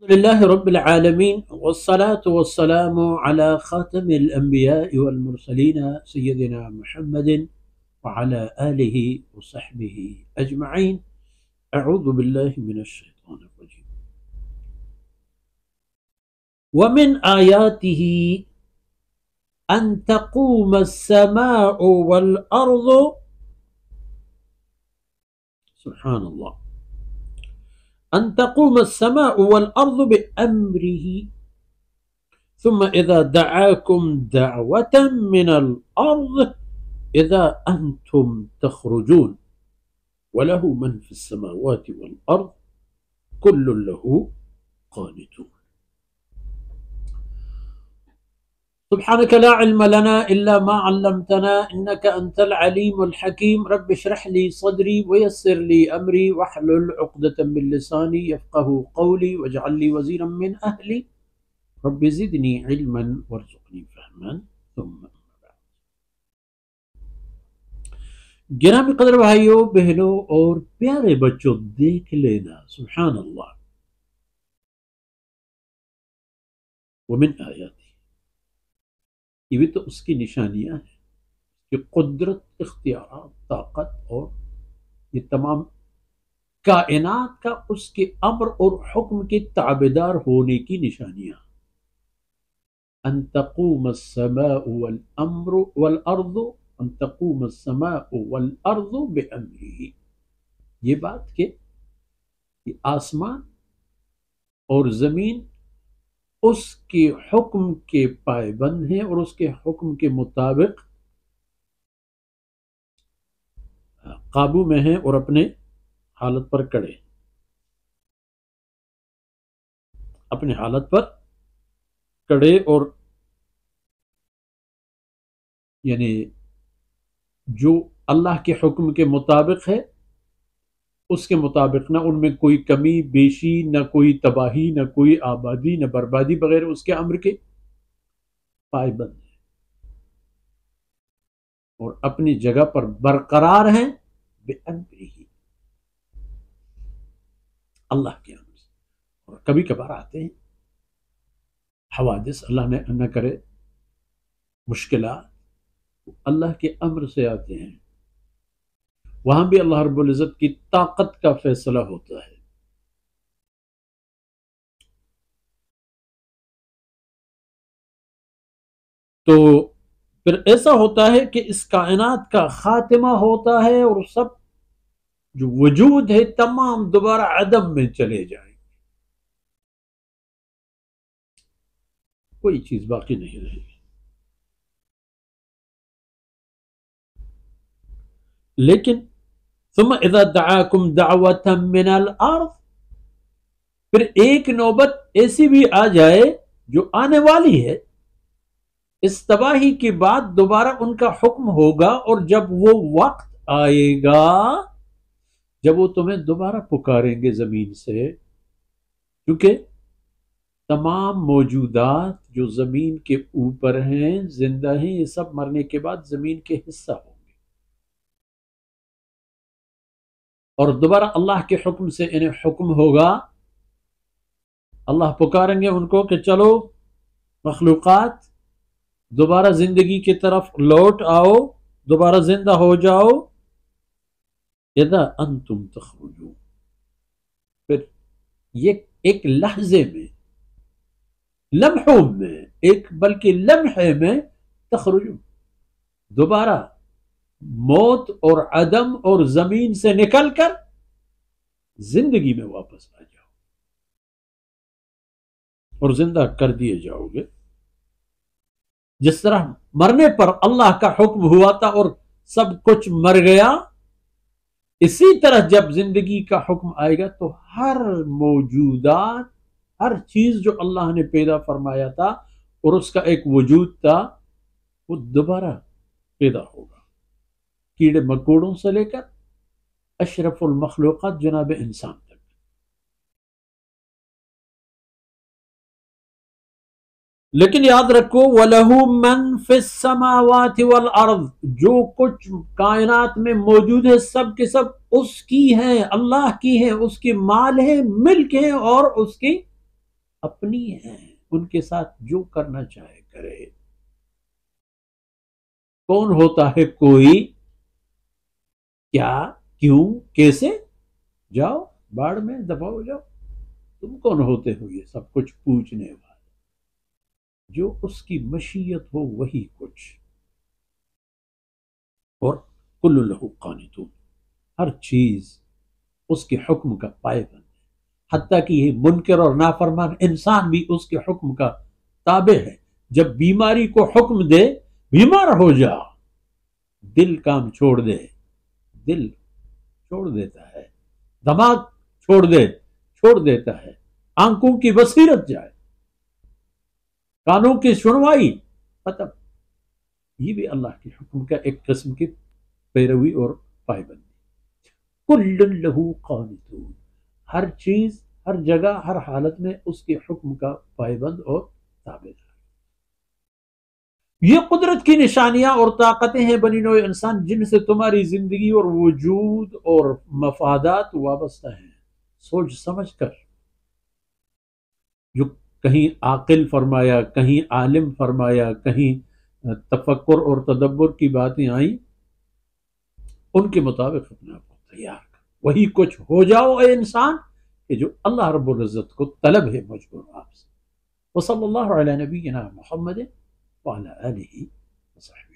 لله رب العالمين والصلاة والسلام على خاتم الأنبياء والمرسلين سيدنا محمد وعلى آله وصحبه أجمعين. أعوذ بالله من الشيطان الرجيم. ومن آياته أن تقوم السماء والأرض سبحان الله أن تقوم السماء والأرض بأمره ثم إذا دعاكم دعوة من الأرض إذا أنتم تخرجون وله من في السماوات والأرض كل له قانتون. سبحانك لا علم لنا إلا ما علمتنا إنك أنت العليم الحكيم. رب اشرح لي صدري ويسر لي أمري واحلل عقدة من لساني يفقه قولي واجعل لي وزيرا من أهلي رب زدني علما وارزقني فهما. ثم گرامی قدر بھائیوں بہنوں اور پیارے بچوں، دیکھ لینا سبحان اللہ. ومن آیات، یہ بھی تو اس کی نشانیاں ہیں کہ قدرت، اختیارات، طاقت اور یہ تمام کائنات کا اس کے امر اور حکم کے تابعدار ہونے کی نشانیاں. ان تقوم السماء والامر والارض ان تقوم السماء والارض بامره، یہ بات کہ یہ آسمان اور زمین اس کے حکم کے پائبند ہیں اور اس کے حکم کے مطابق قابو میں ہیں اور اپنے حالت پر کڑے، اپنے حالت پر کڑے اور یعنی جو اللہ کے حکم کے مطابق ہے اس کے مطابق، نہ ان میں کوئی کمی بیشی، نہ کوئی تباہی، نہ کوئی آبادی، نہ بربادی، بغیر اس کے امر کے پائبند ہیں اور اپنی جگہ پر برقرار ہیں بِأَمْرِهِ، اللہ کے امر سے. اور کبھی کبھار آتے ہیں حوادث، اللہ نہ کرے مشکلات، اللہ کے امر سے آتے ہیں. وہاں بھی اللہ رب العزت کی طاقت کا فیصلہ ہوتا ہے. تو پھر ایسا ہوتا ہے کہ اس کائنات کا خاتمہ ہوتا ہے اور سب جو وجود ہے تمام دوبارہ عدم میں چلے جائیں، کوئی چیز باقی نہیں رہے گی. لیکن ثم اذا دعاکم دعوة من الارض، پھر ایک نوبت ایسی بھی آ جائے جو آنے والی ہے، اس تباہی کے بعد دوبارہ ان کا حکم ہوگا، اور جب وہ وقت آئے گا جب وہ تمہیں دوبارہ پکاریں گے زمین سے، کیونکہ تمام موجودات جو زمین کے اوپر ہیں، زندہ ہیں، یہ سب مرنے کے بعد زمین کے حصہ ہوں گے، اور دوبارہ اللہ کے حکم سے انہیں حکم ہوگا. اللہ پکاریں گے ان کو کہ چلو مخلوقات دوبارہ زندگی کی طرف لوٹ آؤ، دوبارہ زندہ ہو جاؤ. اذا انتم تخرجون، پھر یہ ایک لحظے میں، لمحوں میں، ایک بلکہ لمحے میں تخرجون، دوبارہ موت اور عدم اور زمین سے نکل کر زندگی میں واپس آ جاؤ اور زندہ کر دیے جاؤ گے. جس طرح مرنے پر اللہ کا حکم ہوا تھا اور سب کچھ مر گیا، اسی طرح جب زندگی کا حکم آئے گا تو ہر موجودات، ہر چیز جو اللہ نے پیدا فرمایا تھا اور اس کا ایک وجود تھا، وہ دوبارہ پیدا ہوگا، کیڑے مکوڑوں سے لے کر اشرف المخلوقات جناب انسان تک. لیکن یاد رکھو وَلَهُ مَن فِي السَّمَاوَاتِ وَالْأَرْضِ، جو کچھ کائنات میں موجود ہے سب کے سب اس کی ہیں، اللہ کی ہیں، اس کی مال ہے، ملک ہے اور اس کی اپنی ہیں، ان کے ساتھ جو کرنا چاہے کرے۔ کون ہوتا ہے کوئی، کیا، کیوں، کیسے؟ جاؤ باڑ میں دفع ہو جاؤ، تم کون ہوتے ہو یہ سب کچھ پوچھنے والے؟ جو اس کی مشیت ہو وہی کچھ۔ اور کل لہ قانتون، ہر چیز اس کے حکم کا پائبند ہے، حتیٰ کہ یہ منکر اور نافرمان انسان بھی اس کے حکم کا تابع ہے۔ جب بیماری کو حکم دے بیمار ہو جا، دل کام چھوڑ دے، دل چھوڑ دیتا ہے، دماغ چھوڑ دیتا ہے، آنکھوں کی بصیرت جائے، کانوں کی سنوائی ختم۔ یہ بھی اللہ کے حکم کا ایک قسم کی پیروی اور پائبندی۔ کل لہ قانتون، ہر چیز، ہر جگہ، ہر حالت میں اس کے حکم کا پائبند اور تابع دار۔ یہ قدرت کی نشانیاں اور طاقتیں ہیں بنی نوع انسان، جن سے تمہاری زندگی اور وجود اور مفادات وابستہ ہیں۔ سوچ سمجھ کر، جو کہیں عاقل فرمایا، کہیں عالم فرمایا، کہیں تفکر اور تدبر کی باتیں آئیں، ان کے مطابق اپنے آپ کو تیار کر، وہی کچھ ہو جاؤ اے انسان کہ جو اللہ رب العزت کو طلب ہے مجبور آپ سے۔ وصلی اللہ علی نبینا محمد وعلی آلہ وصحبہ۔